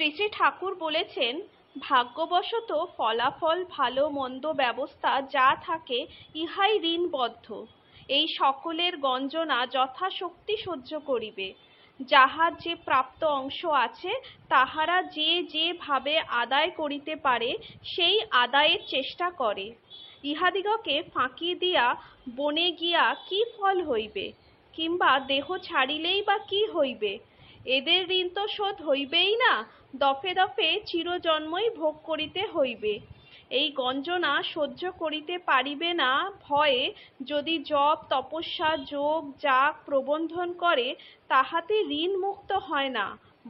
শ্রী শ্রী ঠাকুর বলেছেন, ভাগ্যবশত ফলাফল ভালো মন্দ ব্যবস্থা যা থাকে ইহাই ঋণবদ্ধ। এই সকলের গঞ্জনা যথাশক্তি সহ্য করিবে। যাহার যে প্রাপ্ত অংশ আছে তাহারা যে যেভাবে আদায় করিতে পারে সেই আদায়ের চেষ্টা করে। ইহাদিগকে ফাঁকি দিয়া বনে গিয়া কি ফল হইবে, কিংবা দেহ ছাড়িলেই বা কি হইবে? এদের ঋণ তো শোধ হইবেই না, দফে দফে চিরজন্মই ভোগ করিতে হইবে। এই গঞ্জনা সহ্য করিতে পারিবে না ভয়ে যদি জপ তপস্যা যোগ যাগ প্রবন্ধন করে, তাহাতে ঋণ মুক্ত হয় না,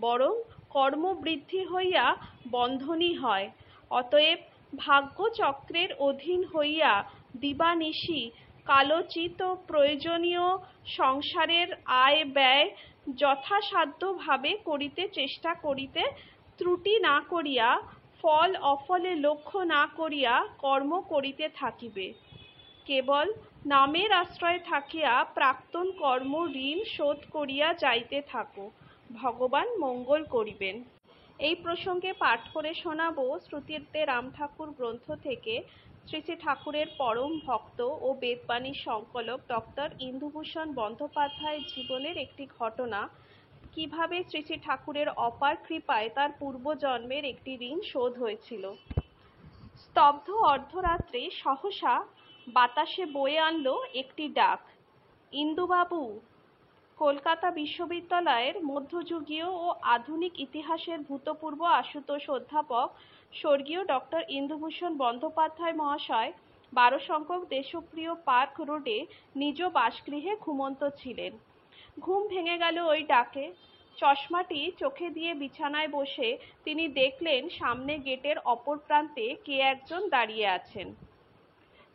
বরং কর্মবৃদ্ধি হইয়া বন্ধনই হয়। অতএব ভাগ্যচক্রের অধীন হইয়া দিবানিশি কালোচিত প্রয়োজনীয় সংসারের আয় ব্যয় যথাসাধ্যভাবে করিতে চেষ্টা করিতে, ত্রুটি না করিয়া ফল অফলে লক্ষ্য না করিয়া কর্ম করিতে থাকিবে। কেবল নামের আশ্রয়ে থাকিয়া প্রাক্তন কর্ম ঋণ শোধ করিয়া যাইতে থাকো, ভগবান মঙ্গল করিবেন। এই প্রসঙ্গে পাঠ করে শোনাব শ্রুতিতে রাম ঠাকুর গ্রন্থ থেকে শ্রী শ্রী ঠাকুরের পরম ভক্ত ও বেদবাণীর সংকলক ডক্টর ইন্দুভূষণ বন্দ্যোপাধ্যায়ের জীবনের একটি ঘটনা, কিভাবে শ্রী শ্রী ঠাকুরের অপার কৃপায় তার পূর্বজন্মের একটি ঋণ শোধ হয়েছিল। স্তব্ধ অর্ধরাত্রে সহসা বাতাসে বয়ে আনলো একটি ডাক, ইন্দুবাবু। কলকাতা বিশ্ববিদ্যালয়ের মধ্যযুগীয় ও আধুনিক ইতিহাসের ভূতপূর্ব আশুতোষ অধ্যাপক স্বর্গীয় ডক্টর ইন্দুভূষণ বন্দ্যোপাধ্যায় মহাশয় 12 সংখ্যক দেশপ্রিয় পার্ক রোডে নিজ বাসগৃহে ঘুমন্ত ছিলেন। ঘুম ভেঙে গেল ওই ডাকে। চশমাটি চোখে দিয়ে বিছানায় বসে তিনি দেখলেন সামনে গেটের অপর প্রান্তে কে একজন দাঁড়িয়ে আছেন।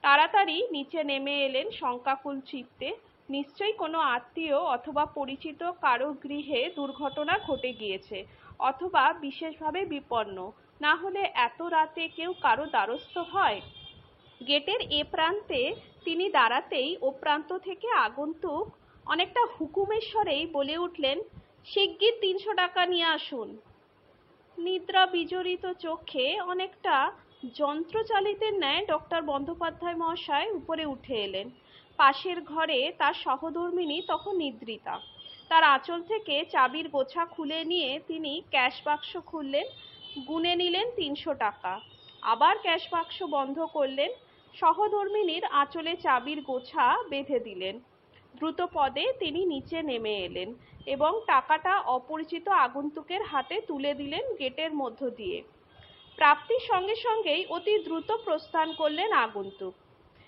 তাড়াতাড়ি নিচে নেমে এলেন শঙ্কাকুল চিত্তে। নিশ্চয়ই কোনো আত্মীয় অথবা পরিচিত কারো গৃহে দুর্ঘটনা ঘটে গিয়েছে, অথবা বিশেষভাবে বিপন্ন, না হলে এত রাতে কেউ কারো দ্বারস্থ হয়? গেটের এ প্রান্তে তিনি দাঁড়াতেই ও প্রান্ত থেকে আগন্তুক অনেকটা হুকুমের স্বরেই বলে উঠলেন, শিগগির 300 টাকা নিয়ে আসুন। নিদ্রা বিজড়িত চোখে অনেকটা যন্ত্রচালিতের ন্যায় ডক্টর বন্দ্যোপাধ্যায় মহাশয় উপরে উঠে এলেন। পাশের ঘরে তার সহধর্মিণী তখন নিদ্রিতা। তার আঁচল থেকে চাবির গোছা খুলে নিয়ে তিনি ক্যাশ বাক্স খুললেন, গুনে নিলেন 300 টাকা, আবার ক্যাশ বাক্স বন্ধ করলেন, সহধর্মিণীর আঁচলে চাবির গোছা বেঁধে দিলেন। দ্রুত পদে তিনি নিচে নেমে এলেন এবং টাকাটা অপরিচিত আগন্তুকের হাতে তুলে দিলেন গেটের মধ্য দিয়ে। প্রাপ্তির সঙ্গে সঙ্গেই অতি দ্রুত প্রস্থান করলেন আগন্তুক।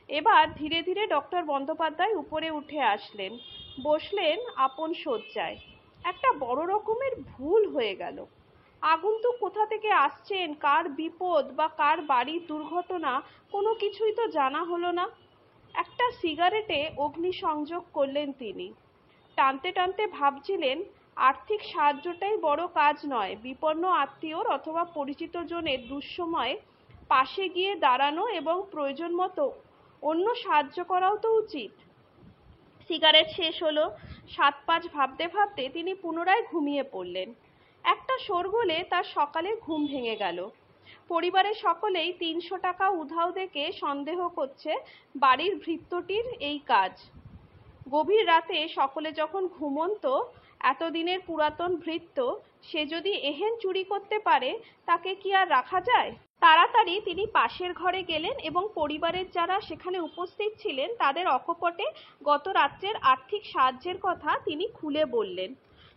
এবার ধীরে ধীরে ডক্টর বন্দ্যোপাধ্যায় উপরে উঠে আসলেন, বসলেন আপন শয্যায়। একটা বড় রকমের ভুল হয়ে গেল। আগন্তুক কোথা থেকে আসছেন, কার বিপদ বা কার বাড়ির দুর্ঘটনা, কোনো কিছুই তো জানা হলো না। একটা সিগারেটে অগ্নিসংযোগ করলেন তিনি। টানতে টানতে ভাবছিলেন, আর্থিক সাহায্যটাই বড় কাজ নয়, বিপন্ন আত্মীয়র অথবা পরিচিত জনের দুঃসময়ে পাশে গিয়ে দাঁড়ানো এবং প্রয়োজন মতো অন্য সাহায্য করাও তো উচিত। সিগারেট শেষ হলো। 7-5 ভাবতে ভাবতে তিনি পুনরায় ঘুমিয়ে পড়লেন। একটা শোরগোলে তার সকালে ঘুম ভেঙে গেল। পরিবারের সকলেই 300 টাকা উধাও দেখে সন্দেহ করছে বাড়ির ভৃত্যটির এই কাজ। গভীর রাতে সকলে যখন ঘুমন্ত, এতদিনের পুরাতন ভৃত্য, সে যদি এহেন চুরি করতে পারে, তাকে কি আর রাখা যায়? তাড়াতাড়ি তিনি পাশের ঘরে গেলেন এবং পরিবারের যারা সেখানে উপস্থিত ছিলেন তাদের অকপটে গত রাত্রের আর্থিক সাহায্যের কথা তিনি খুলে বললেন।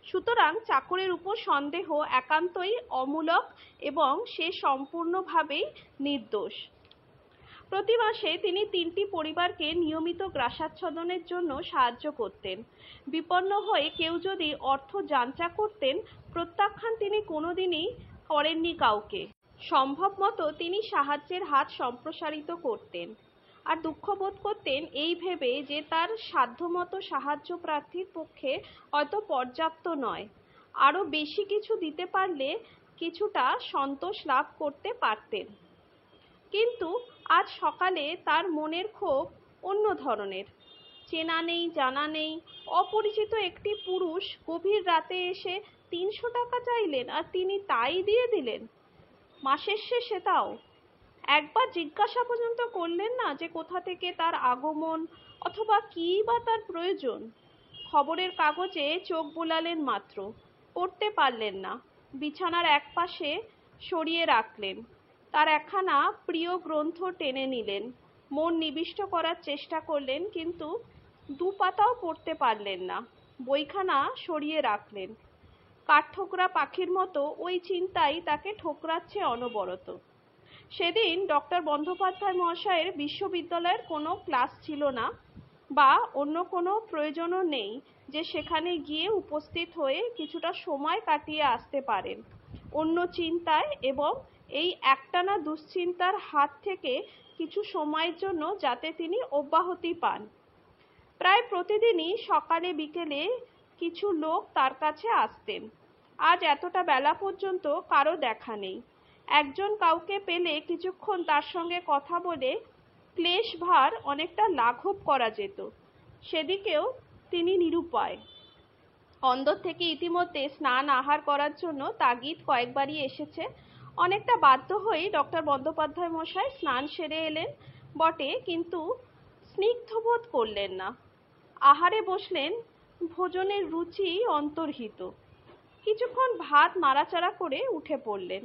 সুতরাং চাকরের উপর সন্দেহ একান্তই অমূলক এবং সে সম্পূর্ণভাবেই নির্দোষ। প্রতি মাসে তিনি 3টি পরিবারকে নিয়মিত গ্রাসাচ্ছাদনের জন্য সাহায্য করতেন। বিপন্ন হয়ে কেউ যদি অর্থ যাঞ্চা করতেন, প্রত্যাখ্যান তিনি কোনোদিনই করেননি কাউকে। সম্ভব মতো তিনি সাহায্যের হাত সম্প্রসারিত করতেন। আর দুঃখ বোধ করতেন এই ভেবে যে তার সাধ্যমতো সাহায্য প্রার্থীর পক্ষে হয়তো পর্যাপ্ত নয়, আরও বেশি কিছু দিতে পারলে কিছুটা সন্তোষ লাভ করতে পারতেন। কিন্তু আজ সকালে তার মনের ক্ষোভ অন্য ধরনের। চেনা নেই জানা নেই অপরিচিত একটি পুরুষ গভীর রাতে এসে 300 টাকা চাইলেন আর তিনি তাই দিয়ে দিলেন, মাসের শেষে তাও। একবার জিজ্ঞাসা পর্যন্ত করলেন না যে কোথা থেকে তার আগমন অথবা কী বা তার প্রয়োজন। খবরের কাগজে চোখ বোলালেন মাত্র, পড়তে পারলেন না। বিছানার একপাশে সরিয়ে রাখলেন, তার একখানা প্রিয় গ্রন্থ টেনে নিলেন, মন নিবিষ্ট করার চেষ্টা করলেন, কিন্তু 2 পাতাও পড়তে পারলেন না। বইখানা সরিয়ে রাখলেন। কাঠঠোকরা পাখির মতো ওই চিন্তাই তাকে ঠোকরাচ্ছে অনবরত। সেদিন ডক্টর বন্দ্যোপাধ্যায় মহাশয়ের বিশ্ববিদ্যালয়ের কোনো ক্লাস ছিল না, বা অন্য কোনো প্রয়োজনও নেই যে সেখানে গিয়ে উপস্থিত হয়ে কিছুটা সময় কাটিয়ে আসতে পারেন অন্য চিন্তায় এবং এই একটানা দুশ্চিন্তার হাত থেকে কিছু সময়ের জন্য, যাতে তিনি অব্যাহতি পান। প্রায় প্রতিদিনই সকালে বিকেলে কিছু লোক তার কাছে আসতেন। আজ এতটা বেলা পর্যন্ত কারো দেখা নেই। একজন কাউকে পেলে কিছুক্ষণ তার সঙ্গে কথা বলে ক্লেশ ভার অনেকটা লাঘব করা যেত, সেদিকেও তিনি নিরুপায়। অন্দর থেকে ইতিমধ্যে স্নান আহার করার জন্য তাগিদ কয়েকবারই এসেছে। অনেকটা বাধ্য হয়েই ডক্টর বন্দ্যোপাধ্যায় মশাই স্নান সেরে এলেন বটে, কিন্তু স্নিগ্ধবোধ করলেন না। আহারে বসলেন, ভোজনের রুচি অন্তর্হিত। কিছুক্ষণ ভাত নাড়াচাড়া করে উঠে পড়লেন।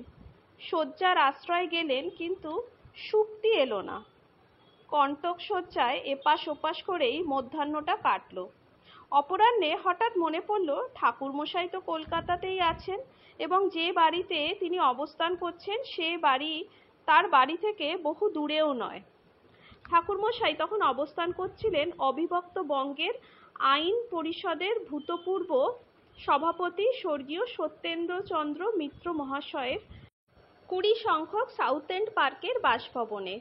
শয্যার আশ্রয় গেলেন, কিন্তু সুক্তি এলো না। কণ্টক শয্যায় এপাশ ওপাশ করেই মধ্যাহ্নটা কাটল। অপরাহ্নে হঠাৎ মনে পড়ল ঠাকুরমশাই তো কলকাতাতেই আছেন এবং যে বাড়িতে তিনি অবস্থান করছেন সে বাড়ি তার বাড়ি থেকে বহু দূরেও নয়। ঠাকুরমশাই তখন অবস্থান করছিলেন অবিভক্ত বঙ্গের আইন পরিষদের ভূতপূর্ব সভাপতি স্বর্গীয় সত্যেন্দ্রচন্দ্র মিত্র মহাশয়ের 20 সংখ্যক সাউথ এন্ড পার্কের বাসভবনে।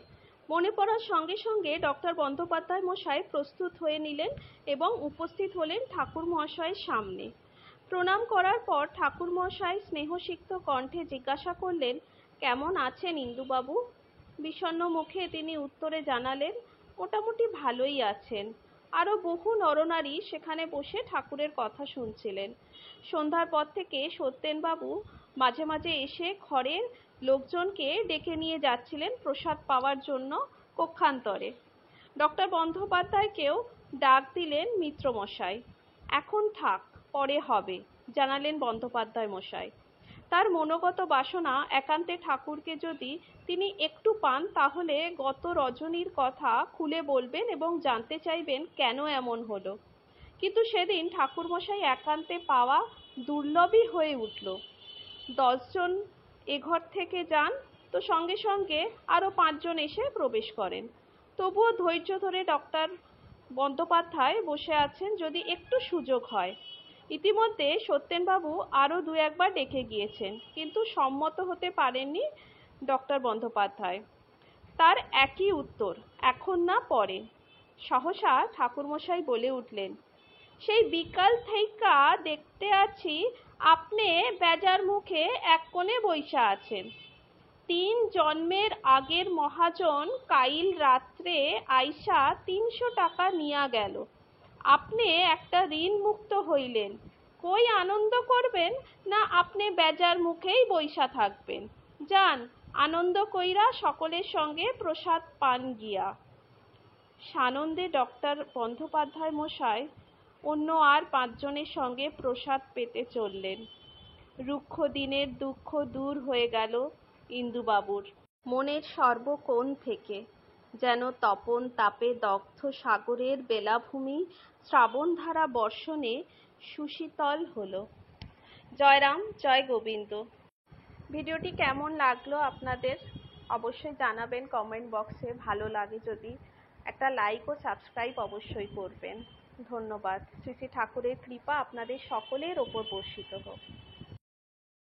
মনে পড়ার সঙ্গে সঙ্গে ডক্টর বন্দ্যোপাধ্যায় মশাই প্রস্তুত হয়ে নিলেন এবং উপস্থিত হলেন ঠাকুর মহাশয়ের সামনে। প্রণাম করার পর ঠাকুর মহাশয় স্নেহসিক্ত কণ্ঠে জিজ্ঞাসা করলেন, কেমন আছেন ইন্দুবাবু? বিষণ্ণ মুখে তিনি উত্তরে জানালেন, মোটামুটি ভালোই আছেন। আরও বহু নরনারী সেখানে বসে ঠাকুরের কথা শুনছিলেন। সন্ধ্যার পর থেকে সত্যেনবাবু মাঝে মাঝে এসে ঘরের লোকজনকে ডেকে নিয়ে যাচ্ছিলেন প্রসাদ পাওয়ার জন্য কক্ষান্তরে। ডক্টর বন্দ্যোপাধ্যায়কেও ডাক দিলেন মিত্রমশাই। এখন থাক, পরে হবে, জানালেন বন্দ্যোপাধ্যায় মশাই। তার মনোগত বাসনা একান্তে ঠাকুরকে যদি তিনি একটু পান তাহলে গত রজনীর কথা খুলে বলবেন এবং জানতে চাইবেন কেন এমন হলো। কিন্তু সেদিন ঠাকুরমশাই একান্তে পাওয়া দুর্লভই হয়ে উঠল। 10 জন এঘর থেকে যান তো সঙ্গে সঙ্গে আরও 5 জন এসে প্রবেশ করেন। তবুও ধৈর্য ধরে ডক্টর বন্দ্যোপাধ্যায় বসে আছেন যদি একটু সুযোগ হয়। ইতিমধ্যে সত্যেনবাবু আরও 2-1বার ডেকে গিয়েছেন, কিন্তু সম্মত হতে পারেননি ডক্টর বন্দ্যোপাধ্যায়। তার একই উত্তর, এখন না, পরে। সহসা ঠাকুরমশাই বলে উঠলেন, সেই বিকাল থেইকা দেখতে আছি আপনি বেজার মুখে এক কোণে বইসা আছেন। 3 জন্মের আগের মহাজন কাইল রাত্রে আইসা 300 টাকা নিয়া গেল। আপনি একটা ঋণ মুক্ত হইলেন। কই আনন্দ করবেন না আপনি বেজার মুখেই বইসা থাকবেন? যান, আনন্দ কইরা সকলের সঙ্গে প্রসাদ পান গিয়া। সানন্দে ডক্টর বন্দ্যোপাধ্যায় মশাই অন্য আর 5 জনের সঙ্গে প্রসাদ পেতে চললেন। রুক্ষ দিনের দুঃখ দূর হয়ে গেল ইন্দুবাবুর মনের সর্বকোণ থেকে। যেন তপন তাপে দগ্ধ সাগরের বেলাভূমি শ্রাবণধারা বর্ষণে সুশীতল হলো। জয়রাম, জয় গোবিন্দ। ভিডিওটি কেমন লাগলো আপনাদের অবশ্যই জানাবেন কমেন্ট বক্সে। ভালো লাগে যদি একটা লাইক ও সাবস্ক্রাইব অবশ্যই করবেন। ধন্যবাদ। শ্রী শ্রী ঠাকুরের কৃপা আপনাদের সকলের ওপর বর্ষিত হোক।